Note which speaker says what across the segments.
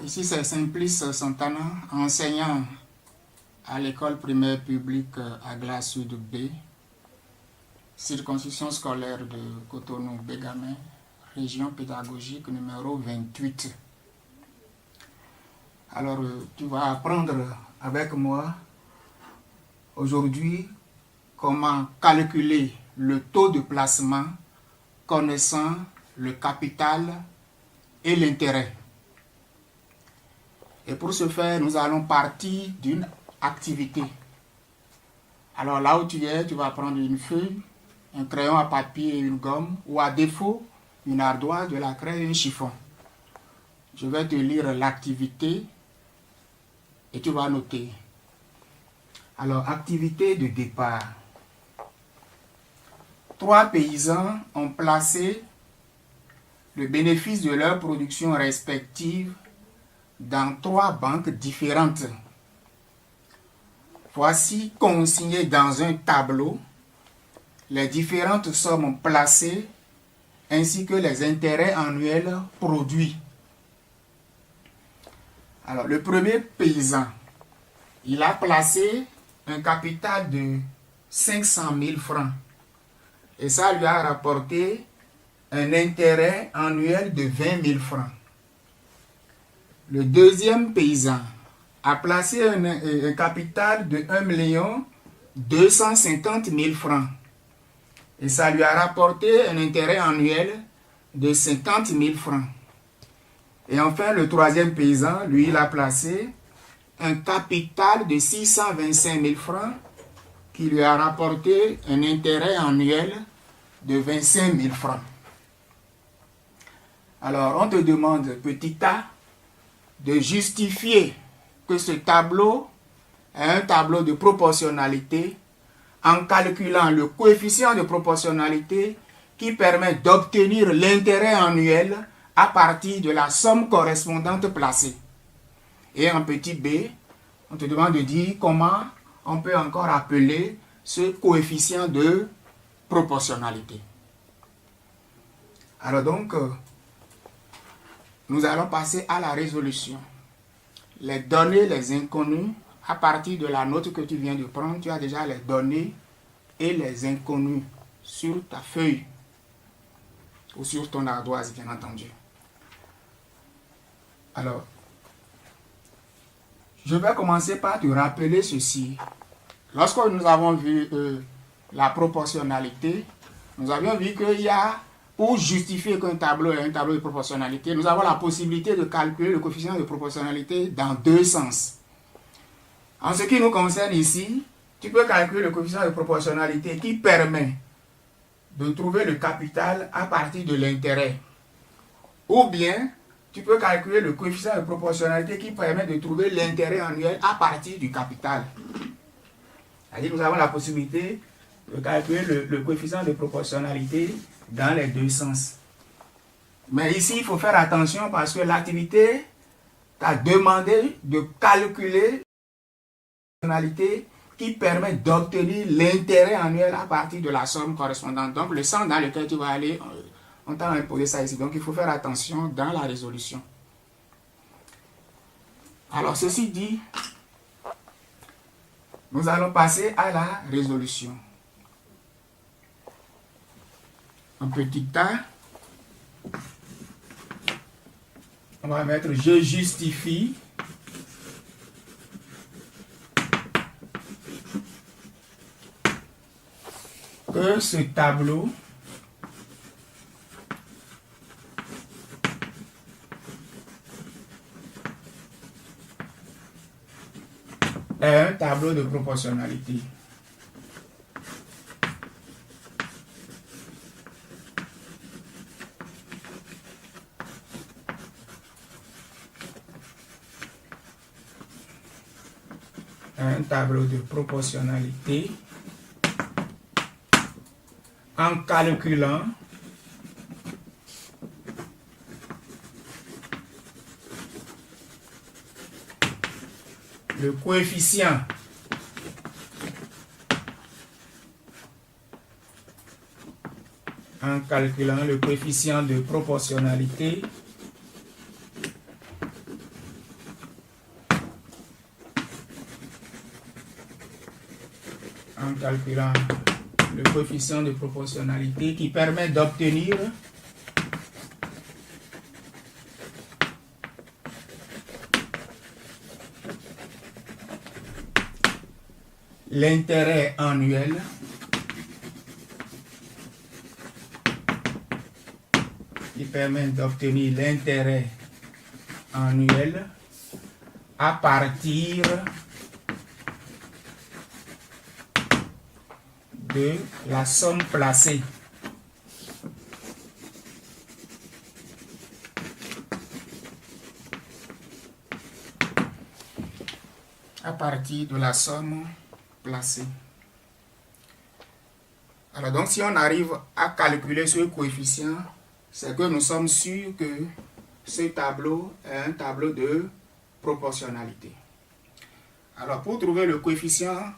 Speaker 1: Ici c'est Simplice Santana, enseignant à l'école primaire publique à Glace Sud B, circonscription scolaire de Cotonou-Bégamin, région pédagogique numéro 28. Alors tu vas apprendre avec moi aujourd'hui comment calculer le taux de placement connaissant le capital et l'intérêt. Et pour ce faire, nous allons partir d'une activité. Alors là où tu es, tu vas prendre une feuille, un crayon à papier et une gomme, ou à défaut, une ardoise, de la craie et un chiffon. Je vais te lire l'activité et tu vas noter. Alors, activité de départ. 3 paysans ont placé le bénéfice de leur production respective dans 3 banques différentes. Voici consignées dans un tableau les différentes sommes placées ainsi que les intérêts annuels produits. Alors, le premier paysan, il a placé un capital de 500 000 francs et ça lui a rapporté un intérêt annuel de 20 000 francs. Le deuxième paysan a placé un capital de 1 250 000 francs et ça lui a rapporté un intérêt annuel de 50 000 francs. Et enfin, le troisième paysan, lui, il a placé un capital de 625 000 francs qui lui a rapporté un intérêt annuel de 25 000 francs. Alors, on te demande, petit a, de justifier que ce tableau est un tableau de proportionnalité en calculant le coefficient de proportionnalité qui permet d'obtenir l'intérêt annuel à partir de la somme correspondante placée. Et en petit b, on te demande de dire comment on peut encore appeler ce coefficient de proportionnalité. Alors donc, nous allons passer à la résolution. Les données, les inconnus, à partir de la note que tu viens de prendre, tu as déjà les données et les inconnus sur ta feuille ou sur ton ardoise, bien entendu. Alors, je vais commencer par te rappeler ceci. Lorsque nous avons vu la proportionnalité, nous avions vu qu'il y a, pour justifier qu'un tableau est un tableau de proportionnalité, nous avons la possibilité de calculer le coefficient de proportionnalité dans 2 sens. En ce qui nous concerne ici, tu peux calculer le coefficient de proportionnalité qui permet de trouver le capital à partir de l'intérêt. Ou bien, tu peux calculer le coefficient de proportionnalité qui permet de trouver l'intérêt annuel à partir du capital. C'est-à-dire, nous avons la possibilité de calculer le coefficient de proportionnalité dans les 2 sens. Mais ici, il faut faire attention parce que l'activité t'a demandé de calculer la proportionnalité qui permet d'obtenir l'intérêt annuel à partir de la somme correspondante. Donc, le sens dans lequel tu vas aller, on t'a imposé ça ici. Donc, il faut faire attention dans la résolution. Alors, ceci dit, nous allons passer à la résolution. Un petit a. On va mettre « Je justifie ». Que ce tableau est un tableau de proportionnalité. Un tableau de proportionnalité en calculant le coefficient en calculant le coefficient de proportionnalité qui permet d'obtenir l'intérêt annuel à partir de la somme placée. À partir de la somme placée. Alors donc si on arrive à calculer ce coefficient, c'est que nous sommes sûrs que ce tableau est un tableau de proportionnalité. Alors pour trouver le coefficient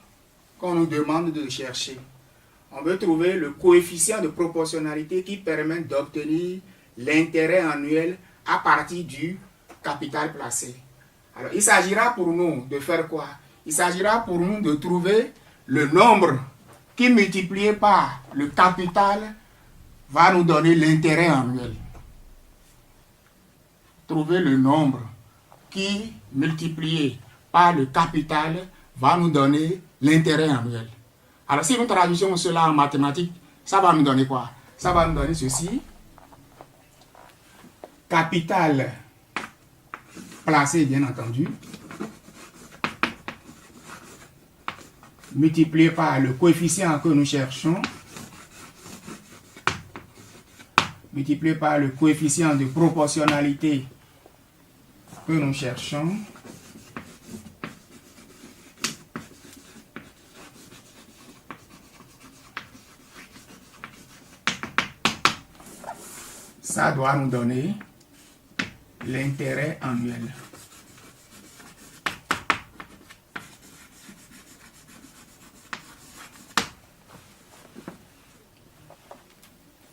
Speaker 1: qu'on nous demande de chercher, on veut trouver le coefficient de proportionnalité qui permet d'obtenir l'intérêt annuel à partir du capital placé. Alors il s'agira pour nous de faire quoi? Il s'agira pour nous de trouver le nombre qui multiplié par le capital va nous donner l'intérêt annuel. Trouver le nombre qui multiplié par le capital va nous donner l'intérêt annuel. Alors si nous traduisons cela en mathématiques, ça va nous donner quoi? Ça va nous donner ceci. Capital placé, bien entendu, multiplié par le coefficient que nous cherchons, multiplié par le coefficient de proportionnalité que nous cherchons, ça doit nous donner l'intérêt annuel.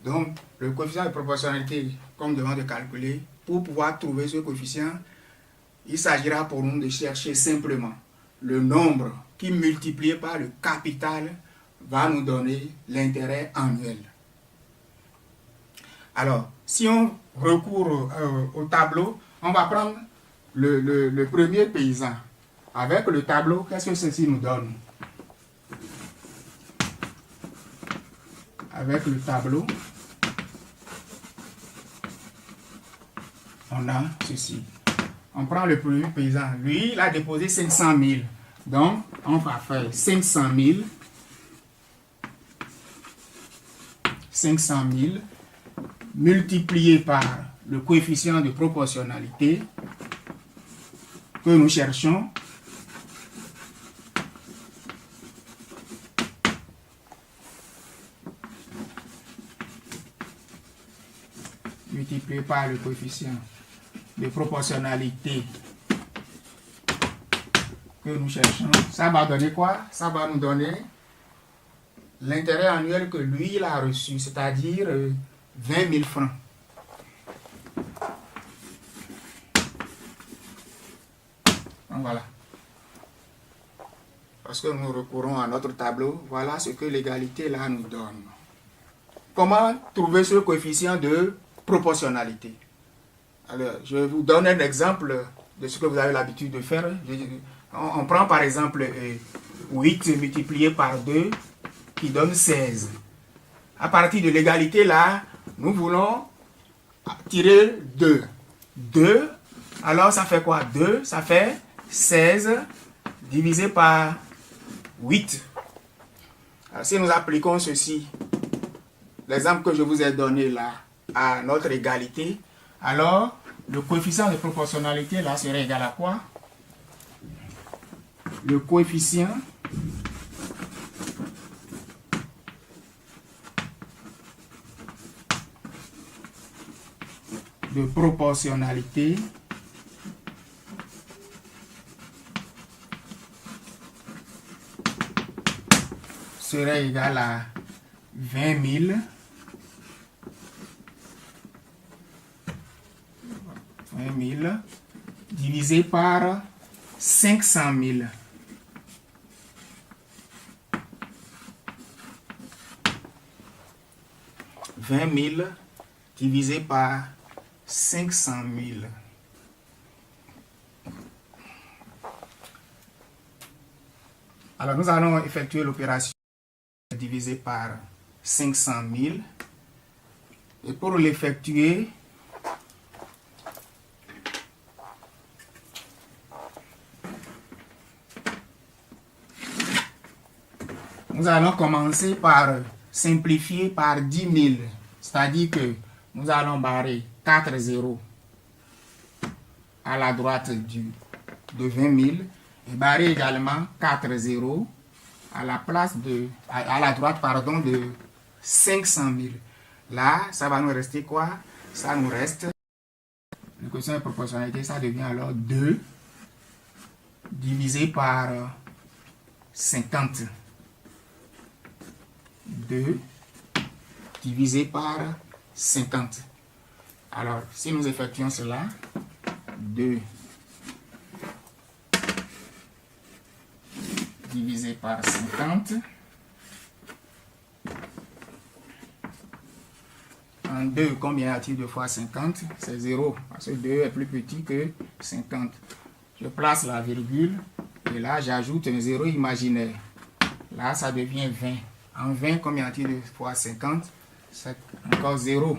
Speaker 1: Donc, le coefficient de proportionnalité qu'on demande de calculer, pour pouvoir trouver ce coefficient, il s'agira pour nous de chercher simplement le nombre qui multiplié par le capital va nous donner l'intérêt annuel. Alors, si on recourt au tableau, on va prendre le premier paysan. Avec le tableau, qu'est-ce que ceci nous donne? Avec le tableau, on a ceci. On prend le premier paysan. Lui, il a déposé 500 000. Donc, on va faire 500 000 multiplié par le coefficient de proportionnalité que nous cherchons. Multiplié par le coefficient de proportionnalité que nous cherchons. Ça va donner quoi? Ça va nous donner l'intérêt annuel que lui, il a reçu, c'est-à-dire 20 000 francs. Donc voilà. Lorsque nous recourons à notre tableau, voilà ce que l'égalité là nous donne. Comment trouver ce coefficient de proportionnalité? Alors, je vous donne un exemple de ce que vous avez l'habitude de faire. On prend par exemple 8 multiplié par 2 qui donne 16. À partir de l'égalité là, nous voulons tirer 2. 2, alors ça fait quoi? 2, ça fait 16 divisé par 8. Alors, si nous appliquons ceci, l'exemple que je vous ai donné là, à notre égalité, alors le coefficient de proportionnalité là serait égal à quoi? Le coefficient de proportionnalité serait égal à 20 000 20 000 divisé par 500 000. Divisé par 500 000. Alors, nous allons effectuer l'opération divisé par 500 000. Et pour l'effectuer, nous allons commencer par simplifier par 10 000. C'est-à-dire que nous allons barrer 4 zéros à la droite de 20 000 et barrer également 4 zéros à la place à la droite, pardon, de 500 000. Là, ça va nous rester quoi? Ça nous reste, le quotient de proportionnalité, ça devient alors 2 divisé par 50. 2 divisé par 50. Alors, si nous effectuons cela, 2 divisé par 50. En 2, combien y a-t-il de fois 50? C'est 0, parce que 2 est plus petit que 50. Je place la virgule, et là, j'ajoute un 0 imaginaire. Là, ça devient 20. En 20, combien y a-t-il de fois 50? C'est encore 0.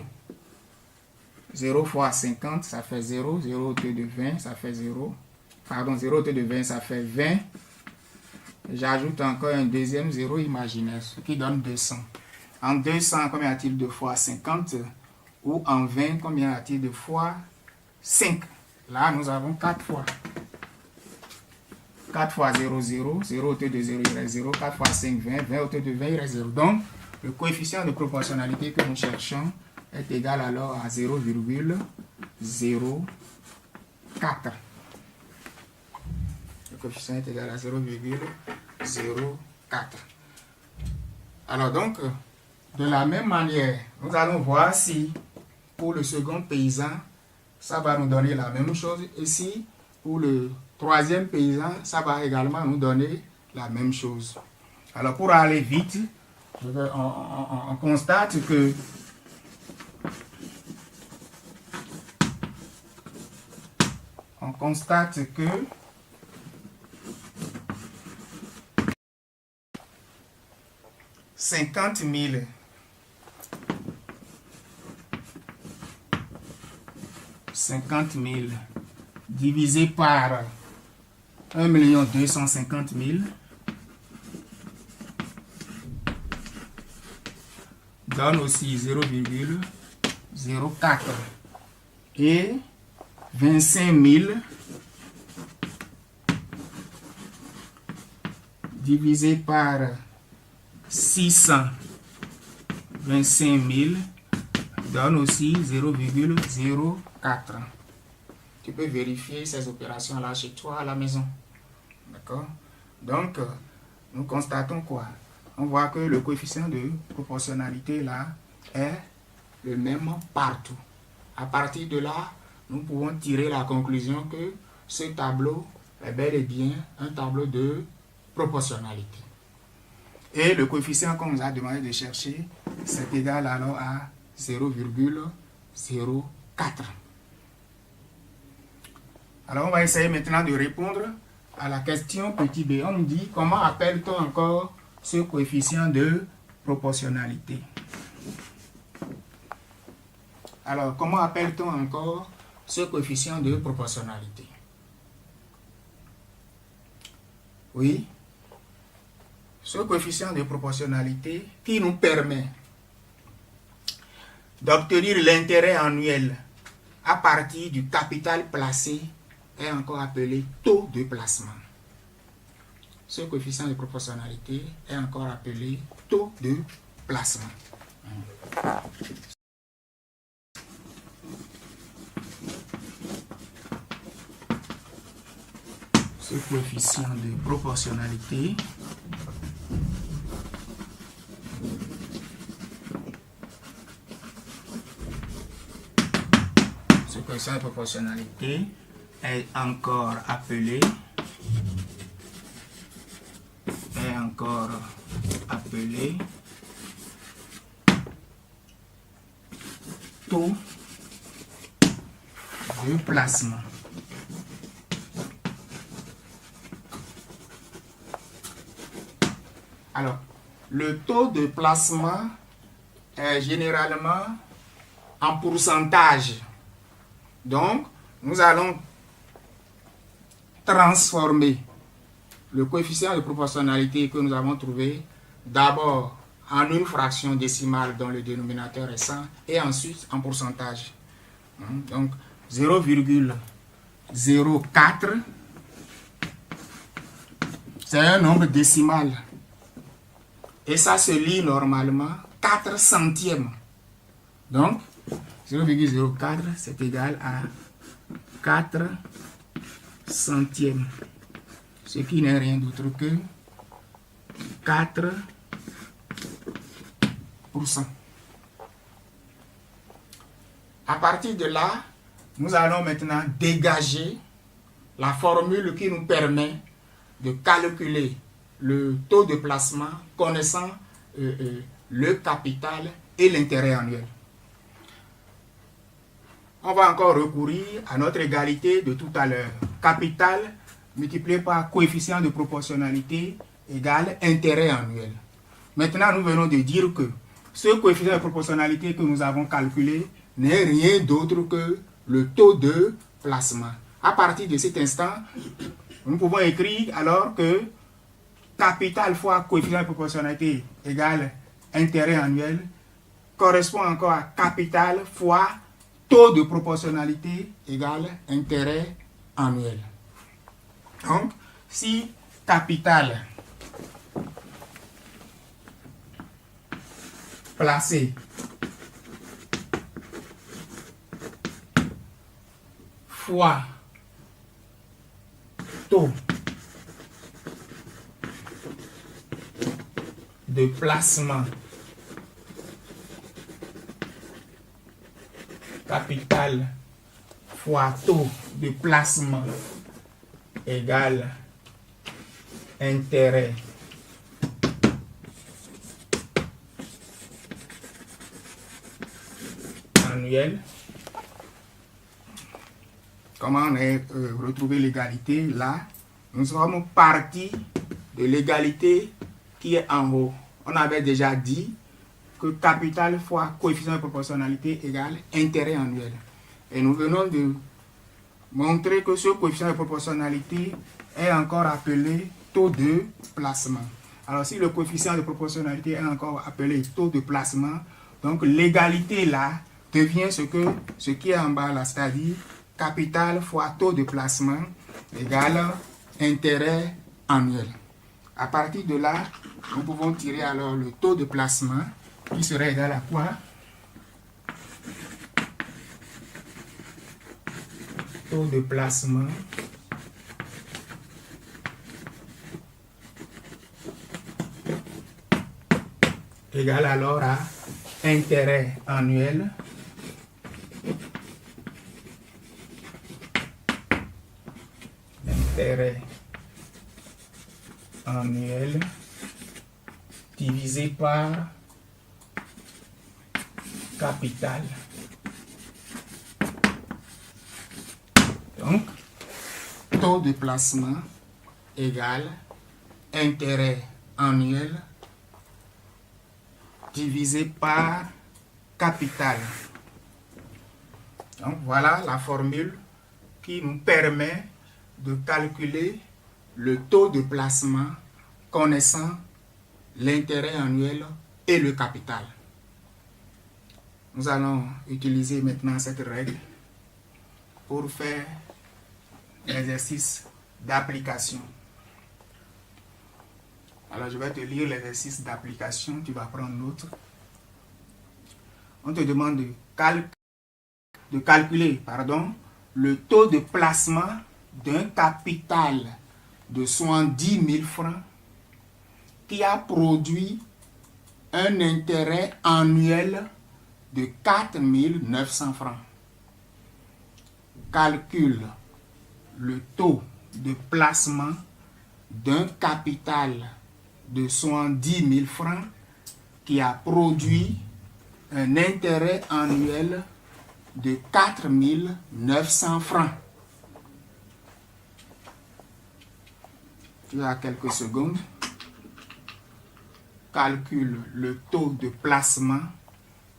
Speaker 1: 0 fois 50, ça fait 0. 0 au lieu de 20, ça fait 0. Pardon, 0 au lieu de 20, ça fait 20. J'ajoute encore un deuxième 0 imaginaire, ce qui donne 200. En 200, combien y a-t-il de fois 50? Ou en 20, combien y a-t-il de fois 5? Là, nous avons 4 fois. 4 fois 0, 0. 0 au lieu de 0, il reste 0. 4 fois 5, 20. 20 au lieu de 20, il reste 0. Donc, le coefficient de proportionnalité que nous cherchons est égal alors à 0,04. Le coefficient est égal à 0,04. Alors donc, de la même manière, nous allons voir si pour le second paysan, ça va nous donner la même chose. Et si pour le troisième paysan, ça va également nous donner la même chose. Alors pour aller vite, on constate que on constate que 50 000 divisé par 1 250 000 donne aussi 0,04 et 25 000 divisé par 625 000 donne aussi 0,04. Tu peux vérifier ces opérations-là chez toi à la maison. D'accord? Donc, nous constatons quoi? On voit que le coefficient de proportionnalité là est le même partout. À partir de là, nous pouvons tirer la conclusion que ce tableau est bel et bien un tableau de proportionnalité. Et le coefficient qu'on nous a demandé de chercher, c'est égal alors à 0,04. Alors on va essayer maintenant de répondre à la question petit b. On nous dit comment appelle-t-on encore ce coefficient de proportionnalité? Alors comment appelle-t-on encore ce coefficient de proportionnalité? Oui, ce coefficient de proportionnalité qui nous permet d'obtenir l'intérêt annuel à partir du capital placé est encore appelé taux de placement. Ce coefficient de proportionnalité est encore appelé taux de placement. Ce coefficient de proportionnalité coefficient de proportionnalité est encore appelé taux de placement. Alors, le taux de placement est généralement en pourcentage. Donc, nous allons transformer le coefficient de proportionnalité que nous avons trouvé d'abord en une fraction décimale dont le dénominateur est 100 et ensuite en pourcentage. Donc 0,04 c'est un nombre décimal et ça se lit normalement 4 centièmes. Donc 0,04 c'est égal à 4 centièmes, ce qui n'est rien d'autre que 4%. À partir de là, nous allons maintenant dégager la formule qui nous permet de calculer le taux de placement connaissant le capital et l'intérêt annuel. On va encore recourir à notre égalité de tout à l'heure. Capital multiplié par coefficient de proportionnalité égale intérêt annuel. Maintenant, nous venons de dire que ce coefficient de proportionnalité que nous avons calculé n'est rien d'autre que le taux de placement. À partir de cet instant, nous pouvons écrire alors que capital fois coefficient de proportionnalité égale intérêt annuel correspond encore à capital fois taux de proportionnalité égale intérêt annuel. Donc, si capital placé fois taux de placement capital fois taux de placement égale intérêt annuel. Comment on a retrouvé l'égalité là? Nous sommes partis de l'égalité qui est en haut. On avait déjà dit que capital fois coefficient de proportionnalité égale intérêt annuel. Et nous venons de montrer que ce coefficient de proportionnalité est encore appelé taux de placement. Alors si le coefficient de proportionnalité est encore appelé taux de placement, donc l'égalité là devient ce qui est en bas là, c'est-à-dire capital fois taux de placement égale intérêt annuel. À partir de là, nous pouvons tirer alors le taux de placement qui serait égal à quoi? Taux de placement égal alors à intérêt annuel divisé par capital. Donc, taux de placement égale intérêt annuel divisé par capital. Donc, voilà la formule qui nous permet de calculer le taux de placement connaissant l'intérêt annuel et le capital. Nous allons utiliser maintenant cette règle pour faire l'exercice d'application. Alors, je vais te lire l'exercice d'application, tu vas prendre l'autre. On te demande de calculer le taux de placement d'un capital de 70 000 francs qui a produit un intérêt annuel de 4 900 francs. calcule le taux de placement d'un capital de 70 000 francs qui a produit un intérêt annuel de 4 900 francs. Il y a quelques secondes. Calcule le taux de placement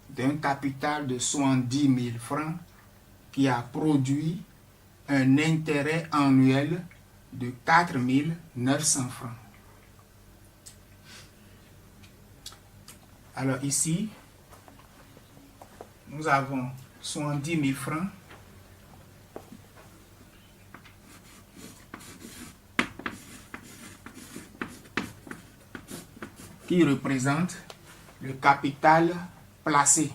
Speaker 1: d'un capital de 70 000 francs qui a produit un intérêt annuel de 4 900 francs. Alors ici, nous avons 70 000 francs qui représente le capital placé.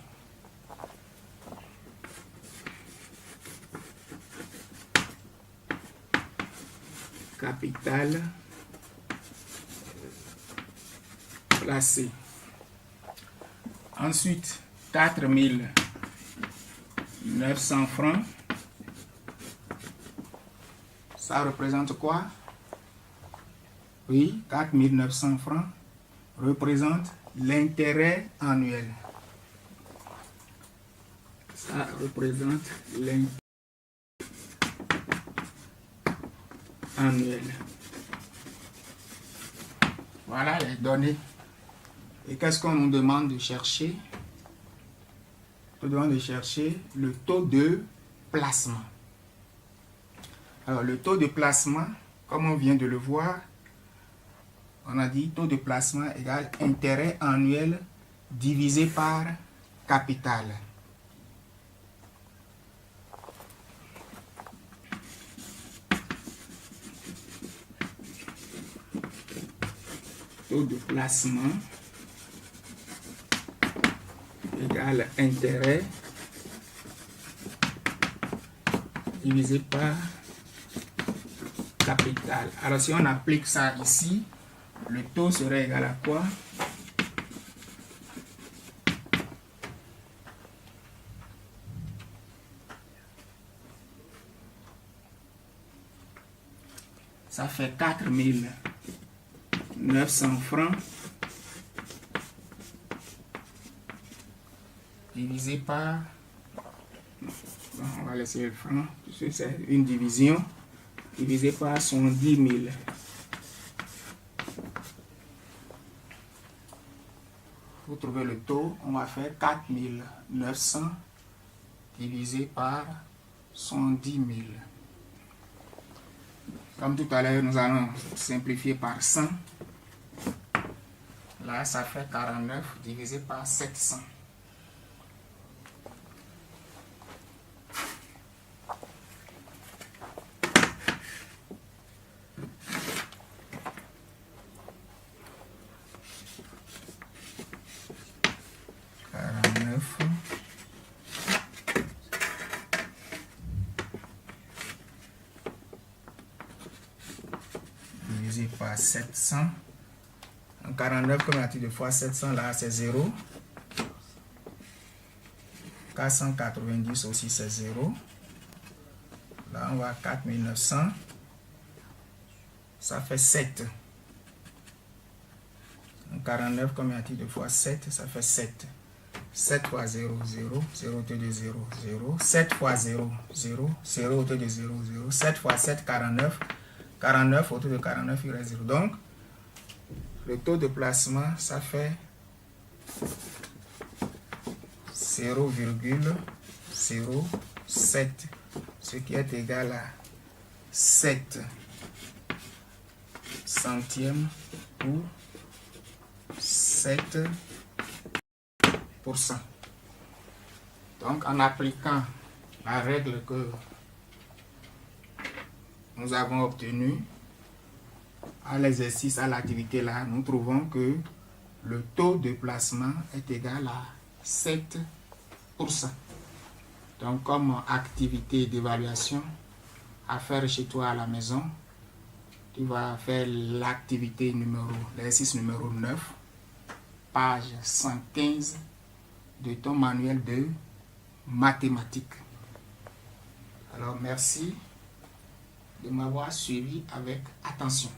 Speaker 1: Capital placé. Ensuite, 4 900 francs. Ça représente quoi? Oui, 4 900 francs représente l'intérêt annuel. Ça représente l'intérêt annuel. Voilà les données. Et qu'est-ce qu'on nous demande de chercher? On nous demande de chercher le taux de placement. Alors le taux de placement, comme on vient de le voir, on a dit taux de placement égale intérêt annuel divisé par capital. Taux de placement égale intérêt divisé par capital. Alors si on applique ça ici, le taux serait égal à quoi? Ça fait 4 900 francs divisé par, on va laisser le franc, c'est une division, divisé par 110 000. Pour trouver le taux, on va faire 4 900 divisé par 110 000. Comme tout à l'heure, nous allons simplifier par 100. Là, ça fait 49 divisé par 700. Divisé par 700. En 49, comme on a dit de fois 700, là c'est 0. 490 aussi c'est 0. Là on va à 4900. Ça fait 7. En 49, comme on a dit de fois 7, ça fait 7. 7 fois 0, 0. 0 autour de 0, 0. 7 fois 0, 0. 0 autour de 0, 0. 7 fois 7, 49. 49 autour de 49, il reste 0. Donc, le taux de placement, ça fait 0,07, ce qui est égal à 7 centièmes pour 7%. Donc, en appliquant la règle que nous avons obtenue à l'exercice, à l'activité là, nous trouvons que le taux de placement est égal à 7%. Donc, comme activité d'évaluation à faire chez toi à la maison, tu vas faire l'activité l'exercice numéro 9, page 115 de ton manuel de mathématiques. Alors merci de m'avoir suivi avec attention.